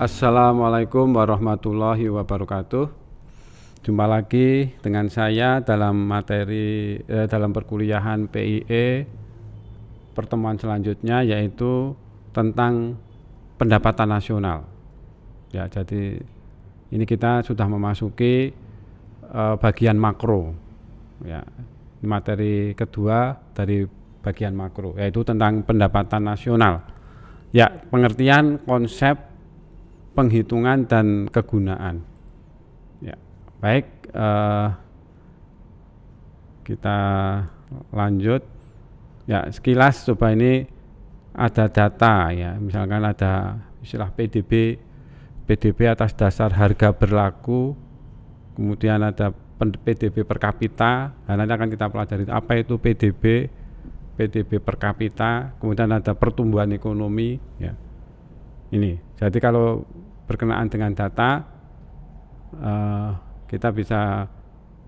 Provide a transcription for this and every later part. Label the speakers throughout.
Speaker 1: Assalamualaikum warahmatullahi wabarakatuh. Jumpa lagi dengan saya dalam dalam perkuliahan PIE pertemuan selanjutnya, yaitu tentang pendapatan nasional. Ya, jadi ini kita sudah memasuki bagian makro. Ya, materi kedua dari bagian makro, yaitu tentang pendapatan nasional. Ya, pengertian konsep penghitungan dan kegunaan. Ya, baik, kita lanjut. Ya, sekilas coba ini ada data ya, misalkan ada istilah PDB atas dasar harga berlaku, kemudian ada PDB per kapita. Nah, nanti akan kita pelajari apa itu PDB per kapita, kemudian ada pertumbuhan ekonomi ya. Ini, jadi kalau berkenaan dengan data, kita bisa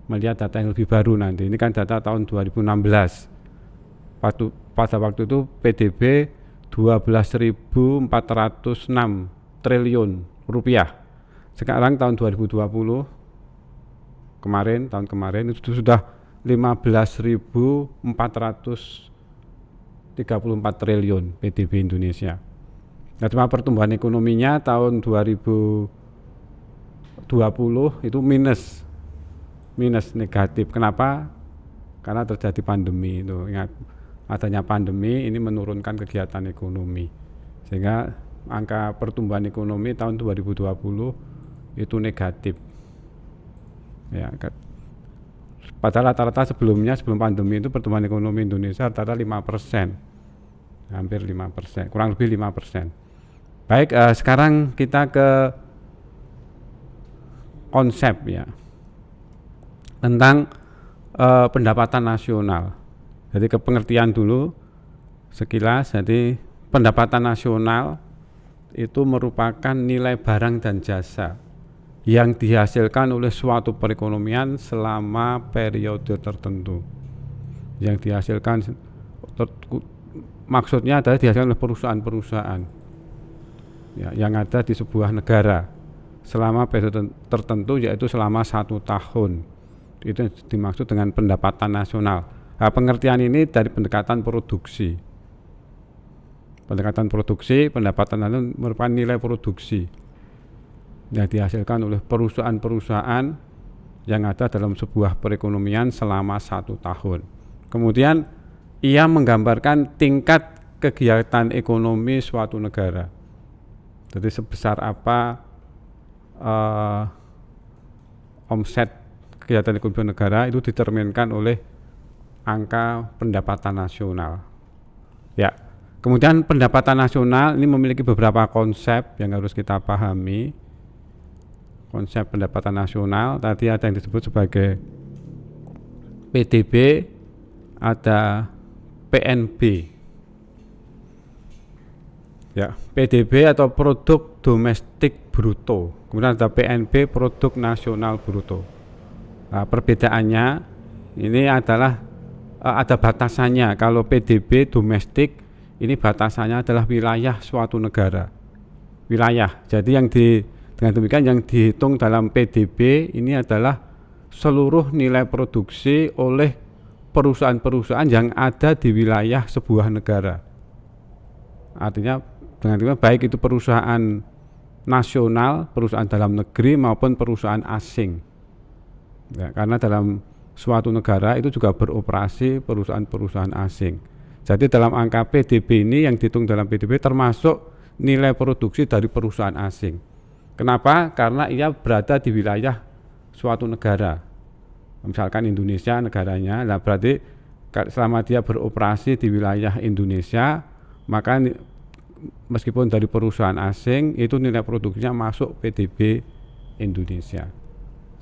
Speaker 1: melihat data yang lebih baru nanti. Ini kan data tahun 2016. Pada waktu itu PDB 12.406 triliun rupiah. Sekarang tahun 2020, tahun kemarin itu sudah 15.434 triliun PDB Indonesia. Nah, cuma pertumbuhan ekonominya tahun 2020 itu minus negatif. Kenapa? Karena terjadi pandemi itu. Ingat, adanya pandemi ini menurunkan kegiatan ekonomi, sehingga angka pertumbuhan ekonomi tahun 2020 itu negatif. Ya, padahal rata-rata sebelum pandemi itu pertumbuhan ekonomi Indonesia rata-rata 5%, hampir 5%, kurang lebih 5%. Baik, sekarang kita ke konsep ya, tentang pendapatan nasional. Jadi ke pengertian dulu sekilas. Jadi pendapatan nasional itu merupakan nilai barang dan jasa yang dihasilkan oleh suatu perekonomian selama periode tertentu. Yang dihasilkan maksudnya adalah dihasilkan oleh perusahaan-perusahaan ya, yang ada di sebuah negara selama periode tertentu, yaitu selama 1 tahun. Itu dimaksud dengan pendapatan nasional. Nah, pengertian ini dari pendekatan produksi. Pendekatan produksi, pendapatan nasional merupakan nilai produksi yang dihasilkan oleh perusahaan-perusahaan yang ada dalam sebuah perekonomian selama 1 tahun. Kemudian ia menggambarkan tingkat kegiatan ekonomi suatu negara. Jadi sebesar apa omset kegiatan ekonomi negara itu determinkan oleh angka pendapatan nasional. Ya, kemudian pendapatan nasional ini memiliki beberapa konsep yang harus kita pahami. Konsep pendapatan nasional tadi ada yang disebut sebagai PDB, ada PNB. Ya, PDB atau produk domestik bruto, kemudian ada PNB, produk nasional bruto. Nah, perbedaannya ini adalah ada batasannya. Kalau PDB domestik ini batasannya adalah wilayah suatu negara, wilayah. Jadi dengan demikian yang dihitung dalam PDB ini adalah seluruh nilai produksi oleh perusahaan-perusahaan yang ada di wilayah sebuah negara. Artinya dengan demikian baik itu perusahaan nasional, perusahaan dalam negeri maupun perusahaan asing. Ya, karena dalam suatu negara itu juga beroperasi perusahaan-perusahaan asing. Jadi dalam angka PDB ini yang dihitung dalam PDB termasuk nilai produksi dari perusahaan asing. Kenapa? Karena ia berada di wilayah suatu negara. Misalkan Indonesia negaranya, nah berarti selama dia beroperasi di wilayah Indonesia, maka meskipun dari perusahaan asing itu nilai produksinya masuk PDB Indonesia.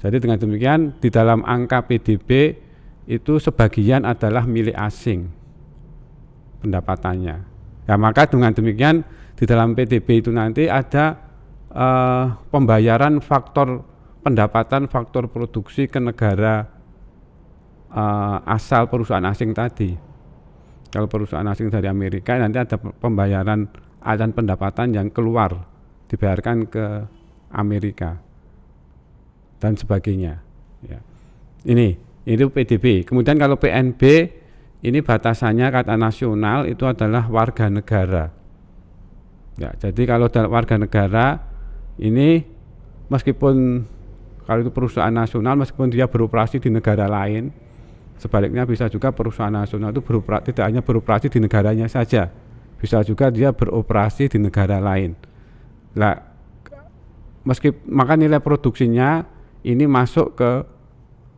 Speaker 1: Jadi dengan demikian di dalam angka PDB itu sebagian adalah milik asing pendapatannya. Ya, maka dengan demikian di dalam PDB itu nanti ada pembayaran faktor pendapatan, faktor produksi ke negara asal perusahaan asing tadi. Kalau perusahaan asing dari Amerika nanti ada pembayaran dan pendapatan yang keluar dibayarkan ke Amerika dan sebagainya. Ya. Ini itu PDB. Kemudian kalau PNB ini batasannya kata nasional itu adalah warga negara. Ya, jadi kalau warga negara ini meskipun kalau itu perusahaan nasional meskipun dia beroperasi di negara lain, sebaliknya bisa juga perusahaan nasional itu tidak hanya beroperasi di negaranya saja, bisa juga dia beroperasi di negara lain. Nah, maka nilai produksinya ini masuk ke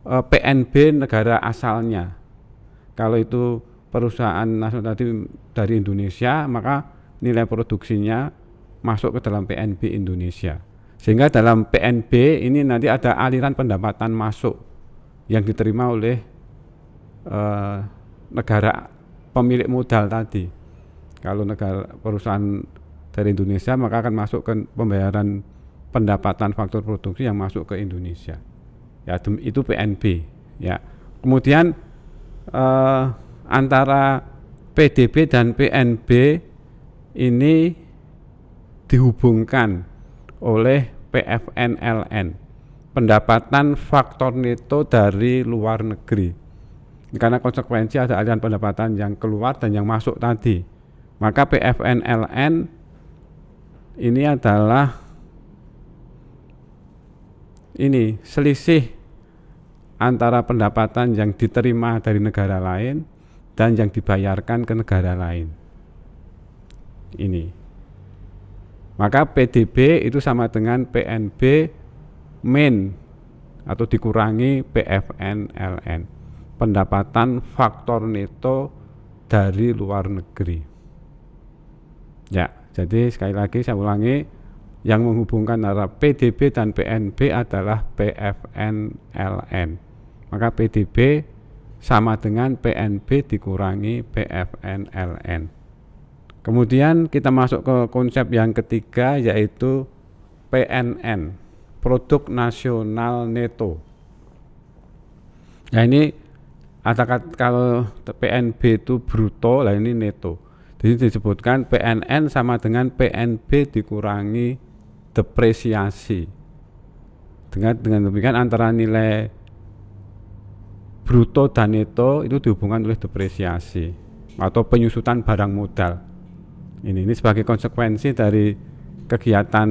Speaker 1: PNB negara asalnya. Kalau itu perusahaan nasional dari Indonesia, maka nilai produksinya masuk ke dalam PNB Indonesia. Sehingga dalam PNB ini nanti ada aliran pendapatan masuk yang diterima oleh negara pemilik modal tadi. Kalau negara perusahaan dari Indonesia, maka akan masuk ke pembayaran pendapatan faktor produksi yang masuk ke Indonesia. Ya, itu PNB. Ya. Kemudian antara PDB dan PNB ini dihubungkan oleh PFNLN, pendapatan faktor neto dari luar negeri. Karena konsekuensi ada aliran pendapatan yang keluar dan yang masuk tadi. Maka PFNLN ini adalah selisih antara pendapatan yang diterima dari negara lain dan yang dibayarkan ke negara lain. Ini. Maka PDB itu sama dengan PNB min atau dikurangi PFNLN, pendapatan faktor neto dari luar negeri. Ya, jadi sekali lagi saya ulangi, yang menghubungkan antara PDB dan PNB adalah PFNLN. Maka PDB sama dengan PNB dikurangi PFNLN. Kemudian kita masuk ke konsep yang ketiga, yaitu PNN, produk nasional neto. Nah ini kalau PNB itu bruto, lah ini neto. Jadi disebutkan PNN sama dengan PNB dikurangi depresiasi. Dengan demikian antara nilai bruto dan neto itu dihubungkan oleh depresiasi atau penyusutan barang modal. Ini sebagai konsekuensi dari kegiatan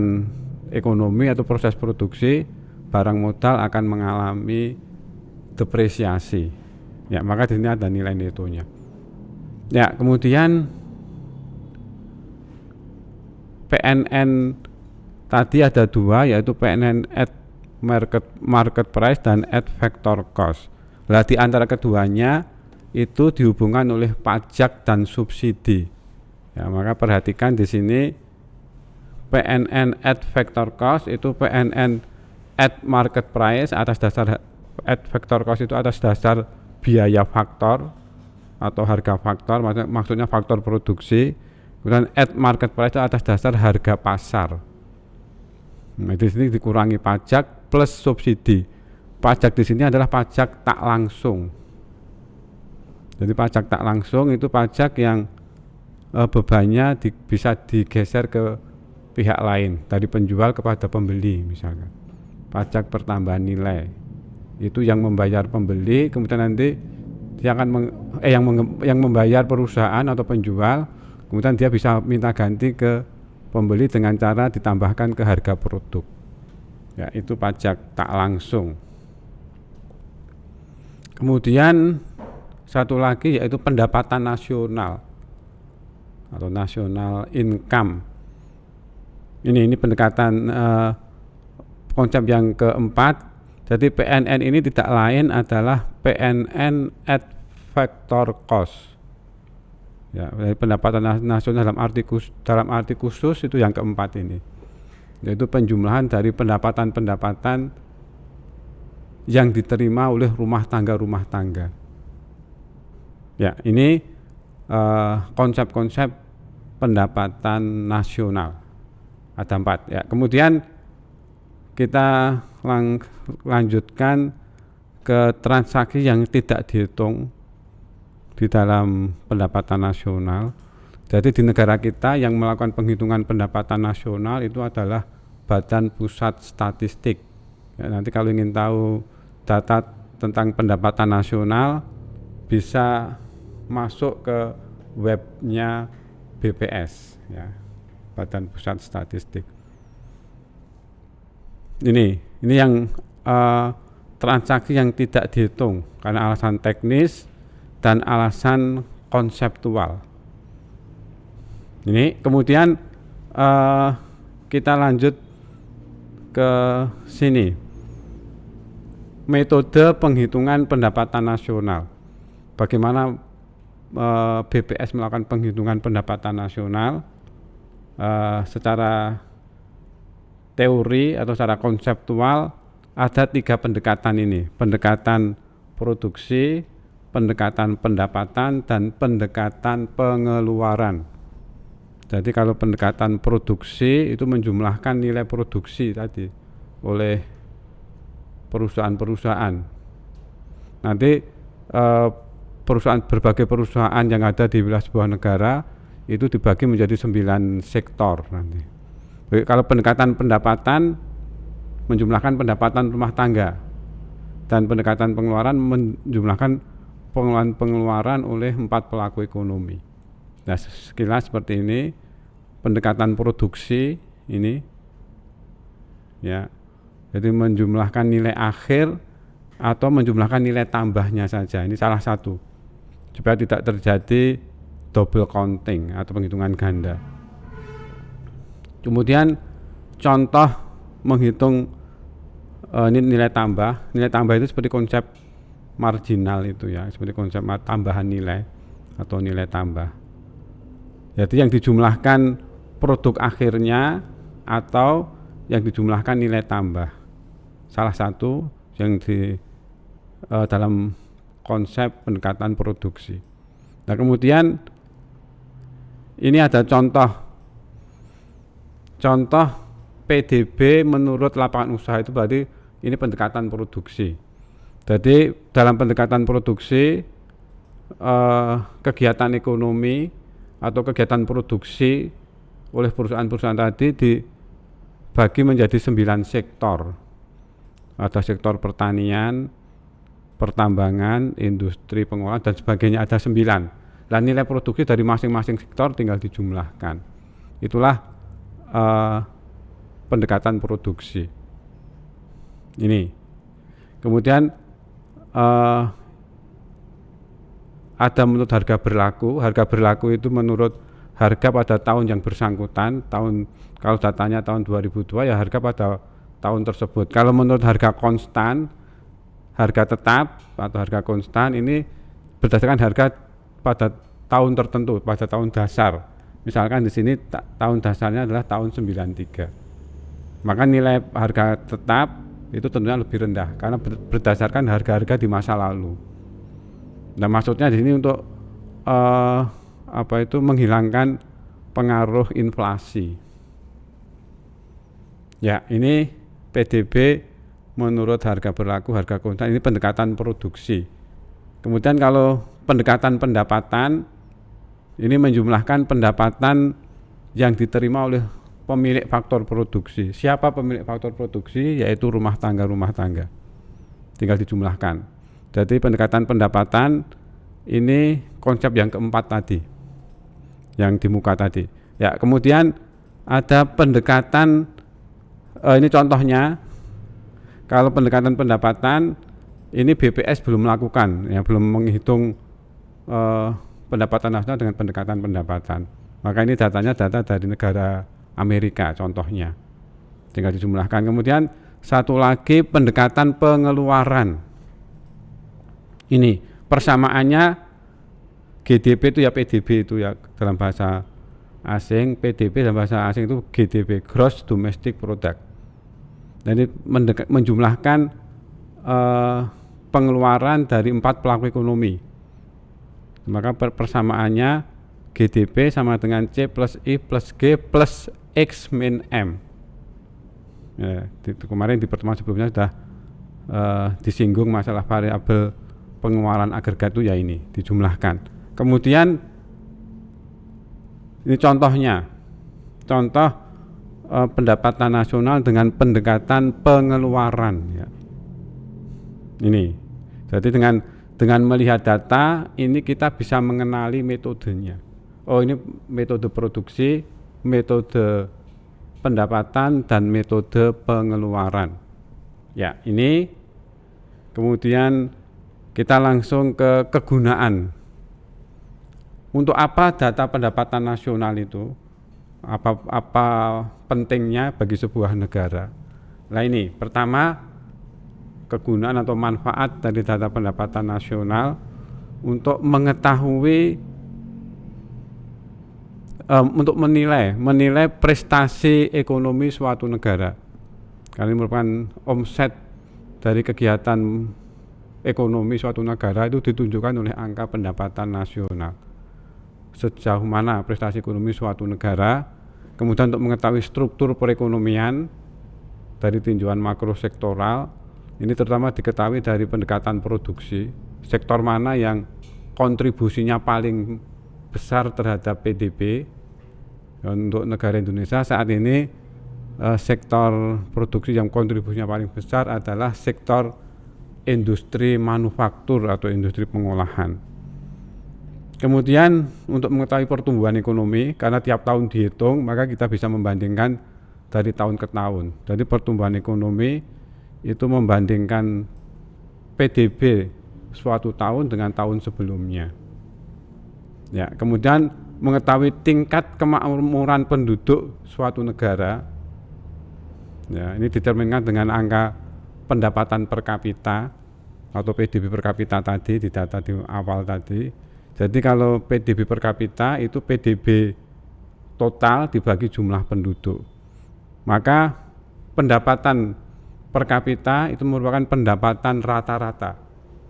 Speaker 1: ekonomi atau proses produksi, barang modal akan mengalami depresiasi. Ya, maka di sini ada nilai netonya. Ya, kemudian PNN tadi ada dua, yaitu PNN at market price dan at factor cost. Nah, di antara keduanya itu dihubungkan oleh pajak dan subsidi. Ya, maka perhatikan di sini PNN at factor cost itu PNN at market price atas dasar at factor cost itu atas dasar biaya faktor atau harga faktor, maksudnya faktor produksi. Kemudian at market price itu atas dasar harga pasar. Nah, di sini dikurangi pajak plus subsidi. Pajak di sini adalah pajak tak langsung. Jadi pajak tak langsung itu pajak yang bebannya bisa digeser ke pihak lain, dari penjual kepada pembeli misalkan. Pajak pertambahan nilai itu yang membayar pembeli, kemudian nanti dia akan yang membayar perusahaan atau penjual, kemudian dia bisa minta ganti ke pembeli dengan cara ditambahkan ke harga produk. Ya, itu pajak tak langsung. Kemudian satu lagi yaitu pendapatan nasional atau national income. Ini pendekatan konsep yang keempat. Jadi PNN ini tidak lain adalah PNN at factor cost. Ya, pendapatan nasional dalam arti khusus itu yang keempat ini, yaitu penjumlahan dari pendapatan yang diterima oleh rumah tangga. Ya, ini konsep-konsep pendapatan nasional ada 4 ya. Kemudian kita lanjutkan ke transaksi yang tidak dihitung di dalam pendapatan nasional. Jadi di negara kita yang melakukan penghitungan pendapatan nasional itu adalah Badan Pusat Statistik. Ya, nanti kalau ingin tahu data tentang pendapatan nasional bisa masuk ke webnya BPS, ya, Badan Pusat Statistik. Ini yang transaksi yang tidak dihitung karena alasan teknis dan alasan konseptual. Ini kemudian kita lanjut ke sini, metode penghitungan pendapatan nasional. Bagaimana BPS melakukan penghitungan pendapatan nasional secara teori atau secara konseptual. Ada 3 pendekatan ini, pendekatan produksi, pendekatan pendapatan, dan pendekatan pengeluaran. Jadi kalau pendekatan produksi itu menjumlahkan nilai produksi tadi oleh perusahaan-perusahaan. Nanti berbagai perusahaan yang ada di wilayah sebuah negara itu dibagi menjadi 9 sektor nanti. Kalau pendekatan pendapatan menjumlahkan pendapatan rumah tangga, dan pendekatan pengeluaran menjumlahkan pengeluaran oleh 4 pelaku ekonomi. Nah, sekilas seperti ini pendekatan produksi ini, ya. Jadi menjumlahkan nilai akhir atau menjumlahkan nilai tambahnya saja. Ini salah satu supaya tidak terjadi double counting atau penghitungan ganda. Kemudian contoh menghitung ini nilai tambah. Nilai tambah itu seperti konsep marginal itu, ya, seperti konsep tambahan nilai atau nilai tambah. Jadi yang dijumlahkan produk akhirnya atau yang dijumlahkan nilai tambah. Salah satu yang di dalam konsep pendekatan produksi. Nah, kemudian ini ada contoh PDB menurut lapangan usaha, itu berarti ini pendekatan produksi. Jadi dalam pendekatan produksi kegiatan ekonomi atau kegiatan produksi oleh perusahaan-perusahaan tadi dibagi menjadi 9 sektor. Ada sektor pertanian, pertambangan, industri, pengolahan, dan sebagainya, ada 9. Dan nilai produksi dari masing-masing sektor tinggal dijumlahkan. Itulah pendekatan produksi. Ini. Kemudian ada menurut harga berlaku. Harga berlaku itu menurut harga pada tahun yang bersangkutan. Kalau datanya tahun 2002, ya harga pada tahun tersebut. Kalau menurut harga konstan, harga tetap atau harga konstan ini berdasarkan harga pada tahun tertentu, pada tahun dasar. Misalkan di sini tahun dasarnya adalah tahun 93. Maka nilai harga tetap itu tentunya lebih rendah karena berdasarkan harga-harga di masa lalu. Nah, maksudnya di sini untuk menghilangkan pengaruh inflasi. Ya, ini PDB menurut harga berlaku, harga konstan, ini pendekatan produksi. Kemudian kalau pendekatan pendapatan, ini menjumlahkan pendapatan yang diterima oleh pemilik faktor produksi. Siapa pemilik faktor produksi? Yaitu rumah tangga. Tinggal dijumlahkan. Jadi pendekatan pendapatan ini konsep yang keempat tadi, yang di muka tadi. Ya, kemudian ada pendekatan, ini contohnya. Kalau pendekatan pendapatan ini BPS belum melakukan, ya, belum menghitung pendapatan nasional dengan pendekatan pendapatan. Maka ini datanya data dari negara Amerika contohnya, tinggal dijumlahkan. Kemudian satu lagi pendekatan pengeluaran. Ini persamaannya GDP itu ya PDB itu ya dalam bahasa asing, PDB dalam bahasa asing itu GDP, Gross Domestic Product. Jadi menjumlahkan pengeluaran dari 4 pelaku ekonomi. Maka persamaannya GDP sama dengan C plus I plus G plus X min M. Ya, kemarin di pertemuan sebelumnya sudah disinggung masalah variabel pengeluaran agregat itu, ya ini dijumlahkan. Kemudian Ini contohnya, contoh pendapatan nasional dengan pendekatan pengeluaran. Ya. Ini, jadi dengan melihat data ini kita bisa mengenali metodenya. Oh, ini metode produksi, metode pendapatan, dan metode pengeluaran. Ya, ini kemudian kita langsung ke kegunaan. Untuk apa data pendapatan nasional itu? Apa pentingnya bagi sebuah negara? Nah ini, pertama, kegunaan atau manfaat dari data pendapatan nasional untuk mengetahui, untuk menilai prestasi ekonomi suatu negara. Karena ini merupakan omset dari kegiatan ekonomi suatu negara itu ditunjukkan oleh angka pendapatan nasional. Sejauh mana prestasi ekonomi suatu negara, kemudian untuk mengetahui struktur perekonomian dari tinjauan makro sektoral, ini terutama diketahui dari pendekatan produksi, sektor mana yang kontribusinya paling besar terhadap PDB. Untuk negara Indonesia saat ini sektor produksi yang kontribusinya paling besar adalah sektor industri manufaktur atau industri pengolahan. Kemudian untuk mengetahui pertumbuhan ekonomi, karena tiap tahun dihitung, maka kita bisa membandingkan dari tahun ke tahun. Jadi pertumbuhan ekonomi itu membandingkan PDB suatu tahun dengan tahun sebelumnya. Ya, kemudian mengetahui tingkat kemakmuran penduduk suatu negara. Ya, ini dicerminkan dengan angka pendapatan per kapita atau PDB per kapita tadi di data di awal tadi. Jadi kalau PDB per kapita itu PDB total dibagi jumlah penduduk. Maka pendapatan per kapita itu merupakan pendapatan rata-rata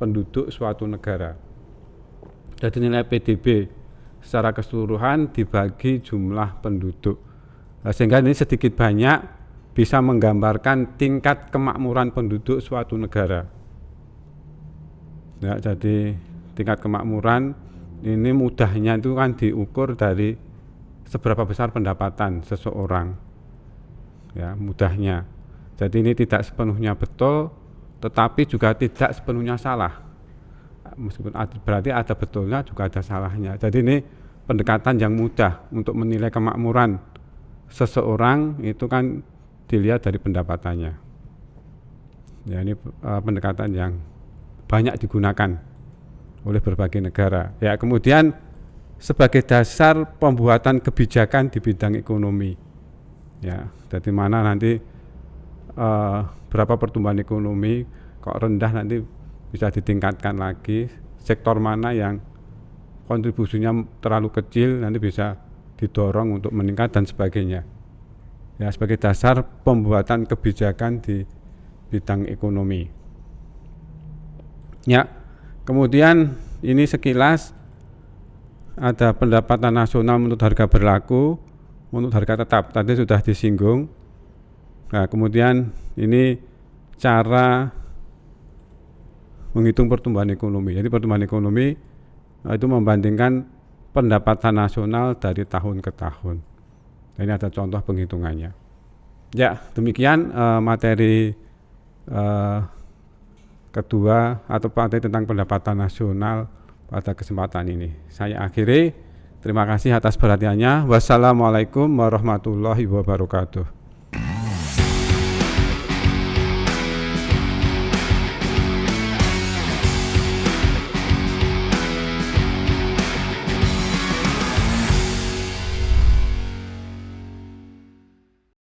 Speaker 1: penduduk suatu negara. Jadi nilai PDB secara keseluruhan dibagi jumlah penduduk. Sehingga ini sedikit banyak bisa menggambarkan tingkat kemakmuran penduduk suatu negara. Ya, jadi tingkat kemakmuran ini mudahnya itu kan diukur dari seberapa besar pendapatan seseorang. Ya, mudahnya. Jadi ini tidak sepenuhnya betul, tetapi juga tidak sepenuhnya salah. Meskipun berarti ada betulnya juga ada salahnya. Jadi ini pendekatan yang mudah untuk menilai kemakmuran seseorang itu kan dilihat dari pendapatannya. Ya, ini pendekatan yang banyak digunakan oleh berbagai negara. Ya, kemudian sebagai dasar pembuatan kebijakan di bidang ekonomi. Ya, dari mana nanti berapa pertumbuhan ekonomi, kok rendah nanti bisa ditingkatkan lagi. Sektor mana yang kontribusinya terlalu kecil nanti bisa didorong untuk meningkat dan sebagainya. Ya, sebagai dasar pembuatan kebijakan di bidang ekonomi. Ya, kemudian ini sekilas ada pendapatan nasional menurut harga berlaku, menurut harga tetap tadi sudah disinggung. Nah, kemudian ini cara menghitung pertumbuhan ekonomi. Jadi pertumbuhan ekonomi itu membandingkan pendapatan nasional dari tahun ke tahun. Ini ada contoh penghitungannya. Ya, demikian materi kedua atau materi tentang pendapatan nasional pada kesempatan ini. Saya akhiri. Terima kasih atas perhatiannya. Wassalamualaikum warahmatullahi wabarakatuh.